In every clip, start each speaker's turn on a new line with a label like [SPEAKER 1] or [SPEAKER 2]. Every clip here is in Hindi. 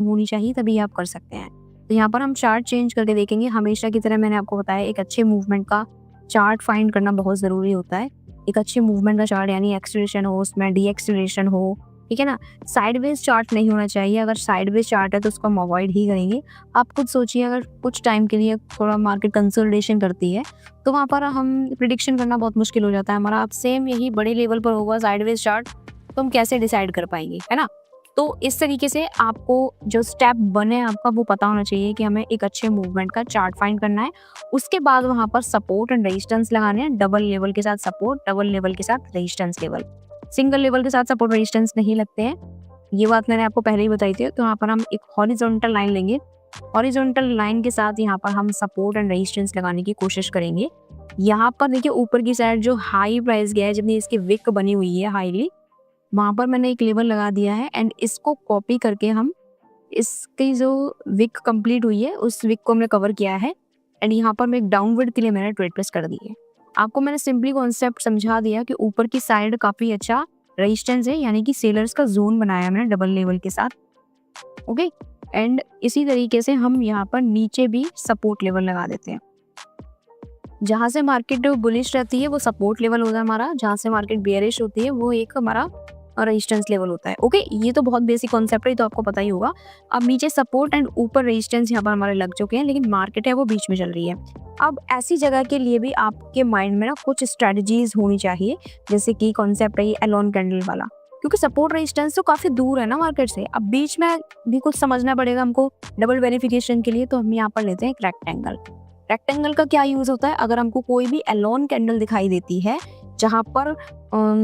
[SPEAKER 1] होनी चाहिए, तभी आप कर सकते हैं। तो यहाँ पर हम चार्ट चेंज करके देखेंगे। हमेशा की तरह मैंने आपको बताया, एक अच्छे मूवमेंट का चार्ट फाइंड करना बहुत ज़रूरी होता है। एक अच्छे मूवमेंट का चार्ट यानी एक्सेलरेशन हो, उसमें डी-एक्सेलरेशन हो, ठीक है ना? साइडवेज चार्ट नहीं होना चाहिए। अगर साइडवेज चार्ट है तो उसको हम अवॉइड ही करेंगे। आप खुद सोचिए, अगर कुछ टाइम के लिए थोड़ा मार्केट कंसोलिडेशन करती है, तो वहाँ पर हम प्रिडिक्शन करना बहुत मुश्किल हो जाता है हमारा। अब सेम यही बड़े लेवल पर होगा साइडवेज चार्ट, तो हम कैसे डिसाइड कर पाएंगे, है ना? तो इस तरीके से आपको जो स्टेप 1 है आपका, वो पता होना चाहिए कि हमें एक अच्छे मूवमेंट का चार्ट फाइंड करना है। उसके बाद वहाँ पर सपोर्ट एंड रेजिस्टेंस लगाने हैं, डबल लेवल के साथ सपोर्ट, डबल लेवल के साथ रेजिस्टेंस लेवल। सिंगल लेवल के साथ सपोर्ट रेजिस्टेंस नहीं लगते हैं, ये बात मैंने आपको पहले ही बताई थी। तो यहाँ पर हम एक हॉरिजॉन्टल लाइन लेंगे, हॉरिजॉन्टल लाइन के साथ यहाँ पर हम सपोर्ट एंड रेजिस्टेंस लगाने की कोशिश करेंगे। यहाँ पर देखिए, ऊपर की साइड जो हाई प्राइस गया है, जितनी इसकी विक बनी हुई है हाईली, वहाँ पर मैंने एक लेवल लगा दिया है एंड इसको कॉपी करके हम इसकी जो विक कंप्लीट हुई है उस विक को हमने कवर किया है एंड यहाँ पर मैं एक डाउनवर्ड के लिए मैंने ट्रेड प्लेस कर दी है। आपको मैंने सिंपली कॉन्सेप्ट समझा दिया कि ऊपर की साइड काफी अच्छा रेजिस्टेंस है, यानी कि सेलर्स का जोन बनाया मैंने डबल लेवल के साथ। ओके, एंड इसी तरीके से हम यहाँ पर नीचे भी सपोर्ट लेवल लगा देते हैं। जहाँ से मार्केट बुलिश रहती है वो सपोर्ट लेवल होता है हमारा, जहाँ से मार्केट बेयरिश होती है वो एक हमारा रेजिस्टेंस लेवल होता है। ओके, ये तो बहुत बेसिक कॉन्सेप्ट है, तो आपको पता ही होगा। अब नीचे सपोर्ट एंड ऊपर रेजिस्टेंस यहाँ पर हमारे लग चुके हैं, लेकिन मार्केट है वो बीच में चल रही है। अब ऐसी जगह के लिए भी आपके माइंड में ना कुछ स्ट्रेटजीज होनी चाहिए, जैसे कि कॉन्सेप्ट है ये एलोन कैंडल वाला, क्योंकि सपोर्ट रेजिस्टेंस तो काफी दूर है ना मार्केट से। अब बीच में भी कुछ समझना पड़ेगा हमको डबल वेरिफिकेशन के लिए, तो हम यहाँ पर लेते हैं एक रेक्टेंगल। रेक्टेंगल का क्या यूज होता है, अगर हमको कोई भी एलोन कैंडल दिखाई देती है जहां पर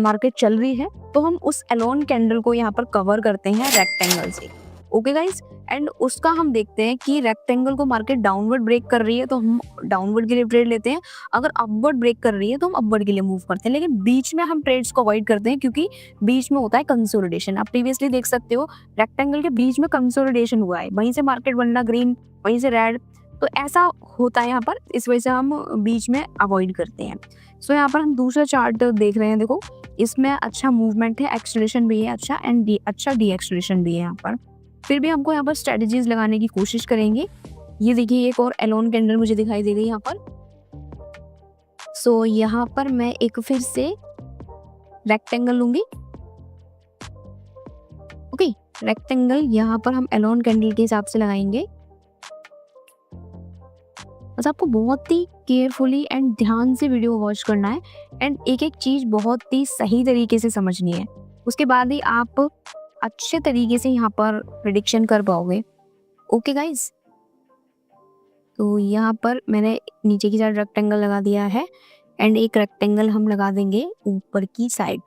[SPEAKER 1] मार्केट चल रही है, तो हम उस एलोन कैंडल को यहाँ पर कवर करते हैं रेक्टेंगल से। ओके गाइस, एंड उसका हम देखते हैं कि रेक्टेंगल को मार्केट डाउनवर्ड ब्रेक कर रही है तो हम डाउनवर्ड के लिए ट्रेड लेते हैं, अगर अपवर्ड ब्रेक कर रही है तो हम अपवर्ड के लिए मूव करते हैं। लेकिन बीच में हम ट्रेड्स को अवॉइड करते हैं, क्योंकि बीच में होता है कंसोलिडेशन। आप प्रीवियसली देख सकते हो, रेक्टेंगल के बीच में कंसोलिडेशन हुआ है, वहीं से मार्केट बनना ग्रीन, वहीं से रेड, तो ऐसा होता है यहाँ पर, इस वजह से हम बीच में अवॉइड करते हैं। सो यहाँ पर हम दूसरा चार्ट देख रहे हैं, देखो इसमें अच्छा मूवमेंट है, एक्सेलरेशन भी है अच्छा, एंड अच्छा डी एक्सेलरेशन भी है यहाँ पर। फिर भी हमको यहाँ पर स्ट्रेटजीज लगाने की कोशिश करेंगे। ये देखिए, एक और एलोन कैंडल मुझे दिखाई दे गई यहाँ पर। सो यहाँ पर मैं एक फिर से रेक्टेंगल लूंगी। ओके, रेक्टेंगल यहाँ पर हम एलोन कैंडल के हिसाब से लगाएंगे। बस आपको बहुत ही केयरफुली एंड ध्यान से वीडियो वॉच करना है एंड एक एक चीज बहुत ही सही तरीके से समझनी है, उसके बाद ही आप अच्छे तरीके से यहाँ पर प्रिडिक्शन कर पाओगे। ओके गाइज, तो यहाँ पर मैंने नीचे की साइड रेक्टेंगल लगा दिया है एंड एक रेक्टेंगल हम लगा देंगे ऊपर की साइड।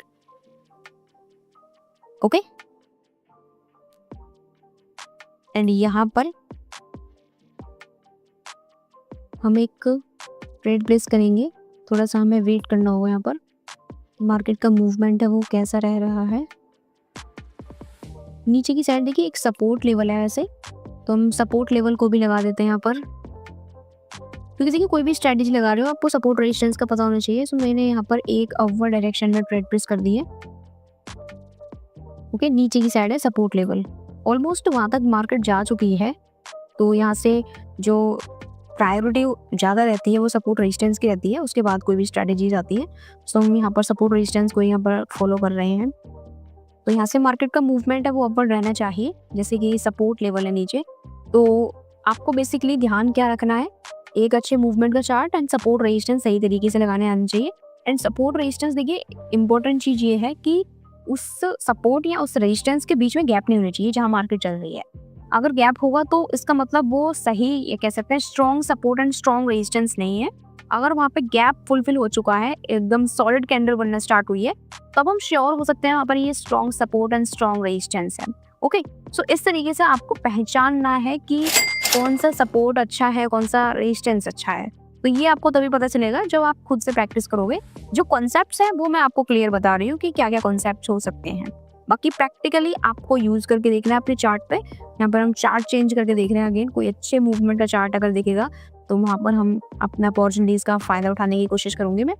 [SPEAKER 1] ओके, एंड यहाँ पर हम एक ट्रेड प्लेस करेंगे। थोड़ा सा हमें वेट करना होगा, यहाँ पर मार्केट का मूवमेंट है वो कैसा रह रहा है। नीचे की साइड देखिए एक सपोर्ट लेवल है वैसे, तो हम सपोर्ट लेवल को भी लगा देते हैं यहाँ पर, क्योंकि देखिए कोई भी स्ट्रेटजी लगा रहे हो आपको सपोर्ट रेजिस्टेंस का पता होना चाहिए। सो मैंने यहाँ पर एक अपवर्ड डायरेक्शन में ट्रेड प्लेस कर दी है। ओके, नीचे की साइड है सपोर्ट लेवल, ऑलमोस्ट वहाँ तक मार्केट जा चुकी है, तो यहाँ से जो प्रायोरिटी ज़्यादा रहती है वो सपोर्ट रेजिस्टेंस की रहती है, उसके बाद कोई भी स्ट्रेटजीज आती है। सो हम यहाँ पर सपोर्ट रेजिस्टेंस को यहाँ पर फॉलो कर रहे हैं। तो यहाँ से मार्केट का मूवमेंट है वो अपवर्ड रहना चाहिए, जैसे कि सपोर्ट लेवल है नीचे। तो आपको बेसिकली ध्यान क्या रखना है, एक अच्छे मूवमेंट का चार्ट एंड सपोर्ट रेजिस्टेंस सही तरीके से लगाने आना चाहिए। एंड सपोर्ट रेजिस्टेंस देखिए, इंपॉर्टेंट चीज़ ये है कि उस सपोर्ट या उस रेजिस्टेंस के बीच में गैप नहीं होनी चाहिए जहाँ मार्केट चल रही है। अगर गैप होगा तो इसका मतलब वो सही, ये कह सकते हैं strong support and strong resistance नहीं है। अगर वहाँ पे गैप फुलफिल हो चुका है, एकदम सॉलिड कैंडल बनना स्टार्ट हुई है, तब हम श्योर हो सकते हैं वहाँ पर ये strong support and strong resistance है। ओके, सो इस तरीके से आपको पहचानना है कि कौन सा सपोर्ट अच्छा है, कौन सा रेजिस्टेंस अच्छा है। तो ये आपको तभी पता चलेगा जब आप खुद से प्रैक्टिस करोगे। जो कॉन्सेप्ट्स हैं वो मैं आपको क्लियर बता रही हूँ कि क्या क्या कॉन्सेप्ट्स हो सकते हैं, बाकी प्रैक्टिकली आपको यूज करके देखना है अपने चार्ट पे। यहाँ पर हम चार्ट चेंज करके देख रहे हैं अगेन, कोई अच्छे मूवमेंट का चार्ट अगर दिखेगा तो वहाँ पर हम अपना अपॉर्चुनिटीज का फायदा उठाने की कोशिश करूंगी मैं।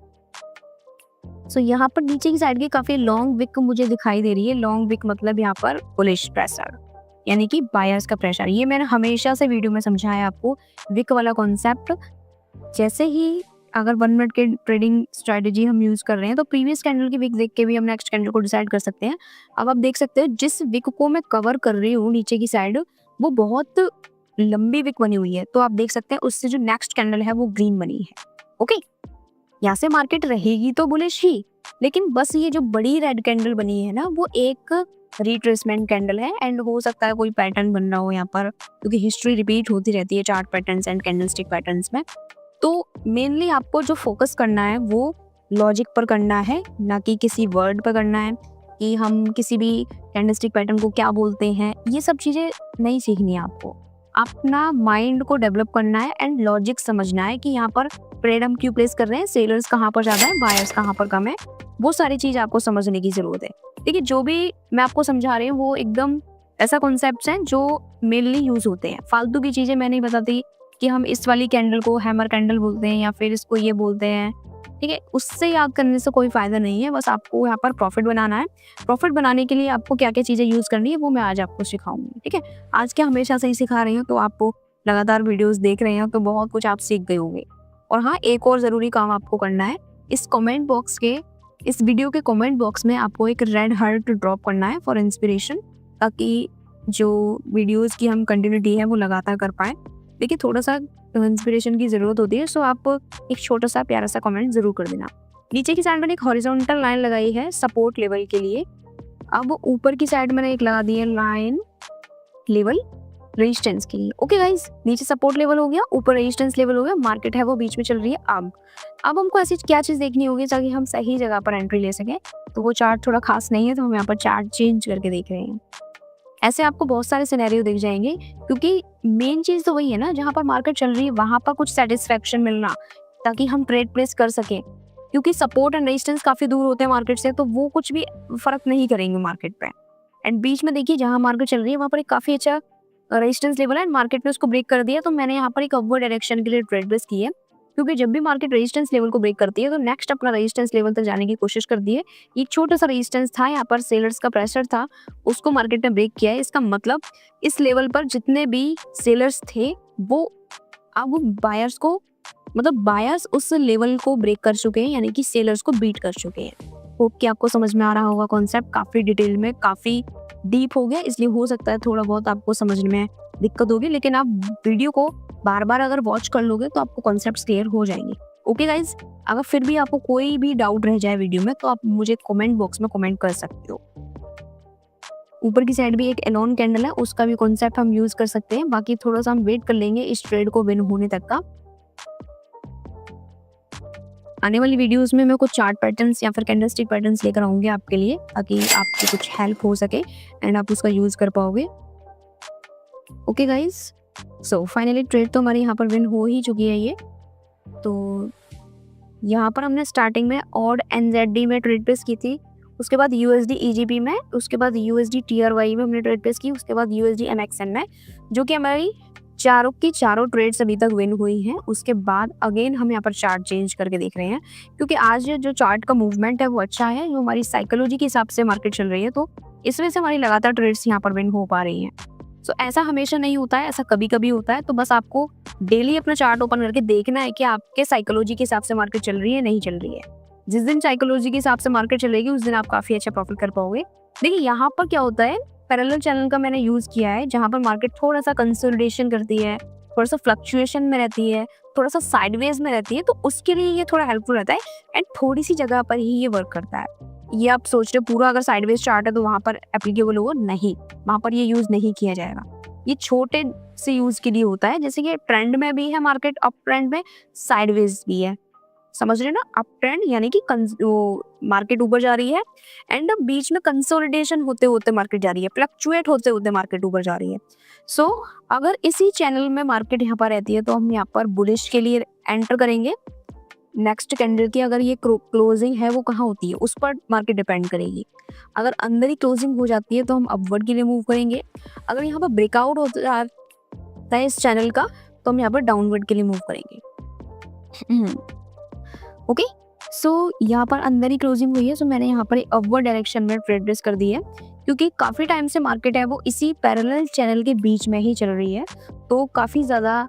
[SPEAKER 1] सो यहाँ पर नीचे की साइड की काफी लॉन्ग विक मुझे दिखाई दे रही है। लॉन्ग विक मतलब यहाँ पर बुलिश प्रेशर, यानी कि बायर्स का प्रेशर। ये मैंने हमेशा से वीडियो में समझाया आपको, विक वाला कॉन्सेप्ट। जैसे ही अगर 1 मिनट के ट्रेडिंग स्ट्रेटजी हम यूज़ कर रहे हैं तो प्रीवियस कैंडल की विक देख के भी हम नेक्स्ट कैंडल को डिसाइड कर सकते हैं। अब आप देख सकते हैं जिस विक को मैं कवर कर रही हूँ नीचे की साइड, वो बहुत लंबी विक बनी हुई है, तो आप देख सकते हैं उससे जो नेक्स्ट कैंडल है वो ग्रीन बनी है। ओके, यहाँ से मार्केट रहेगी तो बुलिश ही, लेकिन बस ये जो बड़ी रेड कैंडल बनी है ना, वो एक रिट्रेसमेंट कैंडल है एंड हो सकता है कोई पैटर्न बन रहा हो यहाँ पर, क्योंकि हिस्ट्री रिपीट होती रहती है chart patterns and candlestick patterns में। तो मेनली आपको जो फोकस करना है वो लॉजिक पर करना है, ना कि किसी वर्ड पर करना है कि हम किसी भी कैंडलस्टिक पैटर्न को क्या बोलते हैं। ये सब चीज़ें नहीं सीखनी है आपको, अपना माइंड को डेवलप करना है एंड लॉजिक समझना है कि यहाँ पर ट्रेड हम क्यों प्लेस कर रहे हैं, सेलर्स कहाँ पर ज़्यादा है, बायर्स कहाँ पर कम है। वो सारी चीज़ आपको समझने की ज़रूरत है। देखिए, जो भी मैं आपको समझा रही हूँ वो एकदम ऐसा कॉन्सेप्ट्स हैं जो मेनली यूज़ होते हैं। फालतू की चीज़ें मैं नहीं बताती कि हम इस वाली कैंडल को हैमर कैंडल बोलते हैं या फिर इसको ये बोलते हैं, ठीक है। उससे याद करने से कोई फ़ायदा नहीं है, बस आपको यहाँ पर प्रॉफिट बनाना है। प्रॉफिट बनाने के लिए आपको क्या क्या चीज़ें यूज़ करनी है वो मैं आज आपको सिखाऊंगी, ठीक है। आज क्या हमेशा से ही सिखा रही हूँ, तो आपको लगातार वीडियोज़ देख रहे हैं तो बहुत कुछ आप सीख गए होंगे। और हाँ, एक और ज़रूरी काम आपको करना है, इस वीडियो के कमेंट बॉक्स में आपको एक रेड हार्ट ड्रॉप करना है फॉर इंस्पिरेशन, ताकि जो वीडियोस की हम कंटिन्यूटी है वो लगातार कर पाए। देखिए, थोड़ा सा इंस्पिरेशन की ज़रूरत होती है, सो आप एक छोटा सा प्यारा सा कमेंट ज़रूर कर देना। नीचे की साइड मैंने एक हॉरिजॉन्टल लाइन लगाई है सपोर्ट लेवल के लिए। अब ऊपर की साइड मैंने एक लगा दी है लाइन लेवल रेजिस्टेंस के लिए। ओके गाइस, नीचे सपोर्ट लेवल हो गया, ऊपर रेजिस्टेंस लेवल हो गया, मार्केट है वो बीच में चल रही है। अब हमको ऐसी क्या चीज़ देखनी होगी ताकि हम सही जगह पर एंट्री ले सकें। तो वो चार्ट थोड़ा खास नहीं है, तो हम यहाँ पर चार्ट चेंज करके देख रहे हैं। ऐसे आपको बहुत सारे सिनेरियो दिख जाएंगे, क्योंकि मेन चीज़ तो वही है ना, जहाँ पर मार्केट चल रही है वहाँ पर कुछ सेटिस्फेक्शन मिलना, ताकि हम ट्रेड प्लेस कर सकें। क्योंकि सपोर्ट एंड रेजिस्टेंस काफ़ी दूर होते हैं मार्केट से, तो वो कुछ भी फर्क नहीं करेंगे मार्केट पे। एंड बीच में देखिए, जहाँ मार्केट चल रही है वहाँ पर एक काफ़ी अच्छा रेजिस्टेंस लेवल है एंड मार्केट ने उसको ब्रेक कर दिया, तो मैंने यहाँ पर एक अपवर्ड डायरेक्शन के लिए ट्रेड प्लेस की है। क्योंकि जब भी मार्केट रेजिस्टेंस लेवल को ब्रेक करती है तो नेक्स्ट अपना रेजिस्टेंस लेवल तक जाने की कोशिश करती है। एक छोटा सा रेजिस्टेंस था, यहाँ पर सेलर्स का प्रेशर था, उसको मार्केट ने ब्रेक किया है। इसका मतलब इस लेवल पर जितने भी सेलर्स थे वो अब बायर्स को, मतलब बायर्स उस लेवल को ब्रेक कर चुके हैं, यानी कि सेलर्स को बीट कर चुके हैं। होप कि आपको समझ में आ रहा होगा कॉन्सेप्ट। काफ़ी डिटेल में, काफ़ी डीप हो गया, इसलिए हो सकता है थोड़ा बहुत आपको समझने में दिक्कत होगी, लेकिन आप वीडियो को बार बार अगर वॉच कर लोगे तो आपको कॉन्सेप्ट्स क्लियर हो जाएंगे। ओके गाइज, अगर फिर भी आपको कोई भी डाउट रह जाए वीडियो में तो आप मुझे कमेंट बॉक्स में कमेंट कर सकते हो। ऊपर की साइड भी एक एलोन कैंडल है, उसका भी कॉन्सेप्ट हम यूज कर सकते हैं। बाकी थोड़ा सा हम वेट कर लेंगे इस ट्रेड को विन होने तक का। आने वाली वीडियोस में मैं कुछ चार्ट पैटर्न्स या फिर कैंडलस्टिक पैटर्न्स लेकर आऊंगी आपके लिए, ताकि आपको कुछ हेल्प हो सके एंड आप उसका यूज कर पाओगे। Okay guys, so finally trade तो हमारी यहाँ पर विन हो ही चुकी है। ये तो यहाँ पर हमने स्टार्टिंग में ऑड NZD में ट्रेड प्लेस की थी, उसके बाद USD EGP में, उसके बाद USD TRY में हमने ट्रेड प्लेस की, उसके बाद USD MXN में, जो कि हमारी चारों की चारों ट्रेड्स अभी तक विन हुई हैं। उसके बाद अगेन हम यहाँ पर चार्ट चेंज करके देख रहे हैं, क्योंकि आज जो चार्ट का मूवमेंट है वो अच्छा है, जो हमारी साइकोलॉजी के हिसाब से मार्केट चल रही है, तो इस वजह से हमारी लगातार ट्रेड्स यहाँ पर विन हो पा रही हैं। सो ऐसा हमेशा नहीं होता है, ऐसा कभी कभी होता है। तो बस आपको डेली अपना चार्ट ओपन करके देखना है कि आपके साइकोलॉजी के हिसाब से मार्केट चल रही है नहीं चल रही है। जिस दिन साइकोलॉजी के हिसाब से मार्केट चलेगी उस दिन आप काफी अच्छा प्रॉफिट कर पाओगे। देखिए, यहाँ पर क्या होता है, पैरेलल चैनल का मैंने यूज किया है, जहाँ पर मार्केट थोड़ा सा कंसोलिडेशन करती है, थोड़ा सा फ्लक्चुएशन में रहती है, थोड़ा सा साइडवेज में रहती है, तो उसके लिए ये थोड़ा हेल्पफुल रहता है एंड थोड़ी सी जगह पर ही ये वर्क करता है। ये आप सोच रहे पूरा अगर साइडवेज चार्ट है तो वहां पर एप्लीकेबल होगा, नहीं, वहां पर ये यूज नहीं किया जाएगा। ये छोटे से यूज के लिए होता है, जैसे कि ट्रेंड में भी है मार्केट, अप ट्रेंड में, साइडवेज भी है। समझ रहे ना, अप ट्रेंड यानी कि मार्केट ऊपर जा रही है एंड बीच में कंसोलिडेशन होते होते मार्केट जा रही है, फ्लक्चुएट होते होते मार्केट ऊपर जा रही है। सो अगर इसी चैनल में मार्केट यहाँ पर रहती है तो हम यहाँ पर बुलिश के लिए एंटर करेंगे। नेक्स्ट कैंडल की अगर ये क्लोजिंग है वो कहाँ होती है उस पर मार्केट डिपेंड करेगी। अगर अंदर ही क्लोजिंग हो जाती है तो हम अपवर्ड के लिए मूव करेंगे। अगर यहाँ पर ब्रेकआउट हो जाता है इस चैनल का तो हम यहाँ पर डाउनवर्ड के लिए मूव करेंगे। ओके, सो यहाँ पर अंदर ही क्लोजिंग हुई है, सो मैंने यहाँ पर अपवर्ड डायरेक्शन में ट्रेड प्लेस कर दी है, क्योंकि काफ़ी टाइम से मार्केट है वो इसी पैरेलल चैनल के बीच में ही चल रही है, तो काफ़ी ज़्यादा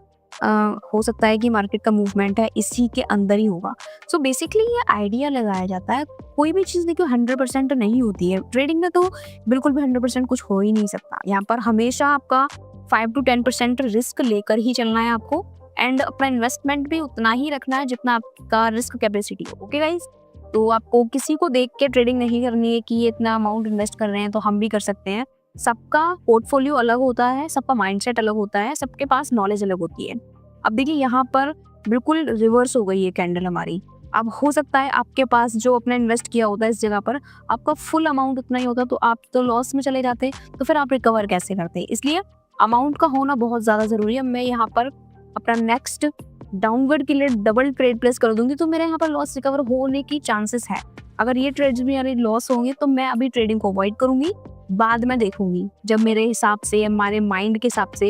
[SPEAKER 1] हो सकता है कि मार्केट का मूवमेंट है इसी के अंदर ही होगा। सो बेसिकली ये आइडिया लगाया जाता है, कोई भी चीज़ देखिए 100% नहीं होती है, ट्रेडिंग में तो बिल्कुल भी 100% कुछ हो ही नहीं सकता। यहाँ पर हमेशा आपका 5 to 10% रिस्क लेकर ही चलना है आपको, एंड अपना इन्वेस्टमेंट भी उतना ही रखना है जितना आपका रिस्क कैपेसिटी हो। ओके गाइज, तो आपको किसी को देख के ट्रेडिंग नहीं करनी है कि ये इतना अमाउंट इन्वेस्ट कर रहे हैं तो हम भी कर सकते हैं। सबका पोर्टफोलियो अलग होता है, सबका माइंडसेट अलग होता है, सबके पास नॉलेज अलग होती है। अब देखिए यहाँ पर बिल्कुल रिवर्स हो गई है कैंडल हमारी। अब हो सकता है आपके पास जो अपना इन्वेस्ट किया होता है इस जगह पर आपका फुल अमाउंट उतना ही होता, तो आप तो लॉस में चले जाते, तो फिर आप रिकवर कैसे करते? इसलिए अमाउंट का होना बहुत ज़्यादा ज़रूरी है। मैं यहाँ पर अपना नेक्स्ट डाउनवर्ड के लिए डबल ट्रेड प्लेस कर दूंगी, तो मेरे यहाँ पर लॉस रिकवर होने की चांसेस है। अगर ये ट्रेड्स में मेरे लॉस होंगे तो मैं अभी ट्रेडिंग को अवॉइड करूंगी, बाद में देखूंगी जब मेरे हिसाब से, हमारे माइंड के हिसाब से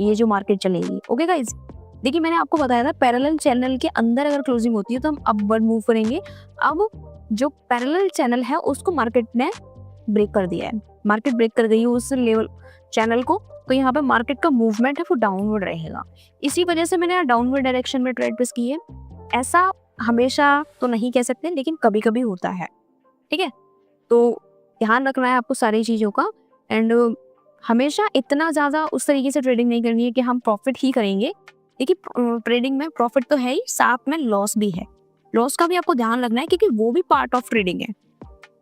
[SPEAKER 1] ये जो मार्केट चलेगी। ओके गाइज, देखिए मैंने आपको बताया था पैरेलल चैनल के अंदर अगर क्लोजिंग होती है तो हम अपवर्ड मूव करेंगे। अब जो पैरेलल चैनल है उसको मार्केट ने ब्रेक कर दिया है, मार्केट ब्रेक कर गई है उस लेवल चैनल को, तो यहाँ पे मार्केट का मूवमेंट है वो डाउनवर्ड रहेगा। इसी वजह से मैंने डाउनवर्ड डायरेक्शन में ट्रेड प्लेस की है। ऐसा हमेशा तो नहीं कह सकते, लेकिन कभी कभी होता है, ठीक है। तो ध्यान रखना है आपको सारी चीज़ों का, एंड हमेशा इतना ज़्यादा उस तरीके से ट्रेडिंग नहीं करनी है कि हम प्रॉफिट ही करेंगे। देखिए ट्रेडिंग में प्रॉफिट तो है ही, साथ में लॉस भी है, लॉस का भी आपको ध्यान रखना है क्योंकि वो भी पार्ट ऑफ ट्रेडिंग है,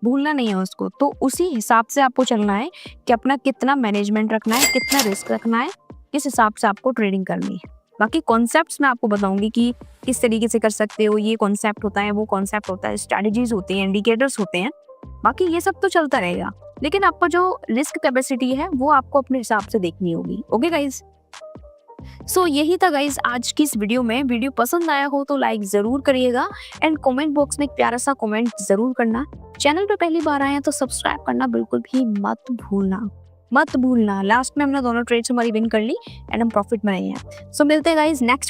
[SPEAKER 1] भूलना नहीं है उसको। तो उसी हिसाब से आपको चलना है कि अपना कितना मैनेजमेंट रखना है, कितना रिस्क रखना है, किस हिसाब से आपको ट्रेडिंग करनी है। बाकी कॉन्सेप्ट्स मैं आपको बताऊंगी कि किस तरीके से कर सकते हो, ये कॉन्सेप्ट होता है, वो कॉन्सेप्ट होता है, स्ट्रैटेजीज होती हैं, इंडिकेटर्स होते हैं, बाकी ये सब तो चलता रहेगा, लेकिन आपका जो रिस्क कैपेसिटी है वो आपको अपने हिसाब से देखनी होगी। ओके गाइज, सो यही था गाइज आज की इस वीडियो में। वीडियो पसंद आया हो तो लाइक जरूर करिएगा, एंड कमेंट बॉक्स में एक प्यारा सा कमेंट जरूर करना। चैनल पे पहली बार आए हैं तो सब्सक्राइब करना बिल्कुल भी मत भूलना। लास्ट में हमने दोनों ट्रेड्स हमारी विन कर ली एंड हम प्रॉफिट में रहे हैं। सो मिलते हैं गाइज नेक्स्ट